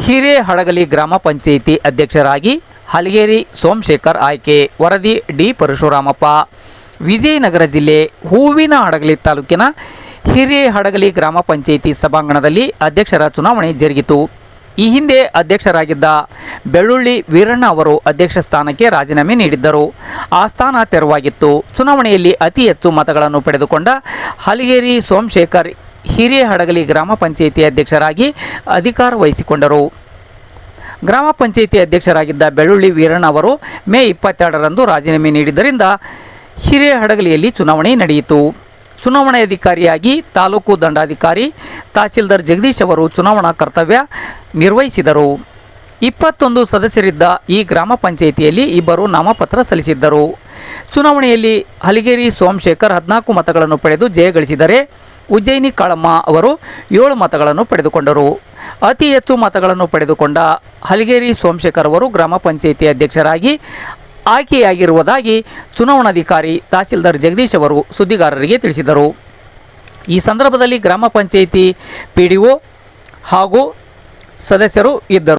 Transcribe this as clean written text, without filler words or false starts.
ಹಿರೇಹಡಗಲಿ ಗ್ರಾಮ ಪಂಚಾಯಿತಿ ಅಧ್ಯಕ್ಷರಾಗಿ ಹಲಗೇರಿ ಸೋಮಶೇಖರ್ ಆಯ್ಕೆ. ವರದಿ ಡಿ ಪರಶುರಾಮಪ್ಪ. ವಿಜಯನಗರ ಜಿಲ್ಲೆ ಹೂವಿನಹಡಗಲಿ ತಾಲೂಕಿನ ಹಿರೇಹಡಗಲಿ ಗ್ರಾಮ ಪಂಚಾಯಿತಿ ಸಭಾಂಗಣದಲ್ಲಿ ಅಧ್ಯಕ್ಷರ ಚುನಾವಣೆ ಜರುಗಿತು. ಈ ಹಿಂದೆ ಅಧ್ಯಕ್ಷರಾಗಿದ್ದ ಬೆಳ್ಳುಳ್ಳಿ ವೀರಣ್ಣ ಅವರು ಅಧ್ಯಕ್ಷ ಸ್ಥಾನಕ್ಕೆ ರಾಜೀನಾಮೆ ನೀಡಿದ್ದರು. ಆ ಸ್ಥಾನ ತೆರವಾಗಿತ್ತು. ಚುನಾವಣೆಯಲ್ಲಿ ಅತಿ ಹೆಚ್ಚು ಮತಗಳನ್ನು ಪಡೆದುಕೊಂಡ ಹಲಗೇರಿ ಸೋಮಶೇಖರ್ ಹಿರೇಹಡಗಲಿ ಗ್ರಾಮ ಪಂಚಾಯಿತಿ ಅಧ್ಯಕ್ಷರಾಗಿ ಅಧಿಕಾರ ವಹಿಸಿಕೊಂಡರು. ಗ್ರಾಮ ಪಂಚಾಯಿತಿ ಅಧ್ಯಕ್ಷರಾಗಿದ್ದ ಬೆಳ್ಳುಳ್ಳಿ ವೀರಣ್ಣ ಅವರು ಮೇ 22ರಂದು ರಾಜೀನಾಮೆ ನೀಡಿದ್ದರಿಂದ ಹಿರೇಹಡಗಲಿಯಲ್ಲಿ ಚುನಾವಣೆ ನಡೆಯಿತು. ಚುನಾವಣಾಧಿಕಾರಿಯಾಗಿ ತಾಲೂಕು ದಂಡಾಧಿಕಾರಿ ತಹಸೀಲ್ದಾರ್ ಜಗದೀಶ್ ಅವರು ಚುನಾವಣಾ ಕರ್ತವ್ಯ ನಿರ್ವಹಿಸಿದರು. 21 ಸದಸ್ಯರಿದ್ದ ಈ ಗ್ರಾಮ ಪಂಚಾಯಿತಿಯಲ್ಲಿ ಇಬ್ಬರು ನಾಮಪತ್ರ ಸಲ್ಲಿಸಿದ್ದರು. ಚುನಾವಣೆಯಲ್ಲಿ ಹಲಗೇರಿ ಸೋಮಶೇಖರ್ 14 ಮತಗಳನ್ನು ಪಡೆದು ಜಯಗಳಿಸಿದರೆ ಉಜ್ಜಯಿನಿ ಕಾಳಮ್ಮ ಅವರು 7 ಮತಗಳನ್ನು ಪಡೆದುಕೊಂಡರು. ಅತಿ ಹೆಚ್ಚು ಮತಗಳನ್ನು ಪಡೆದುಕೊಂಡ ಹಲಗೇರಿ ಸೋಮಶೇಖರ್ ಅವರು ಗ್ರಾಮ ಪಂಚಾಯಿತಿ ಅಧ್ಯಕ್ಷರಾಗಿ ಆಯ್ಕೆಯಾಗಿರುವುದಾಗಿ ಚುನಾವಣಾಧಿಕಾರಿ ತಹಸೀಲ್ದಾರ್ ಜಗದೀಶ್ ಅವರು ಸುದ್ದಿಗಾರರಿಗೆ ತಿಳಿಸಿದರು. ಈ ಸಂದರ್ಭದಲ್ಲಿ ಗ್ರಾಮ ಪಂಚಾಯಿತಿ PDO ಹಾಗೂ ಸದಸ್ಯರು ಇದ್ದರು.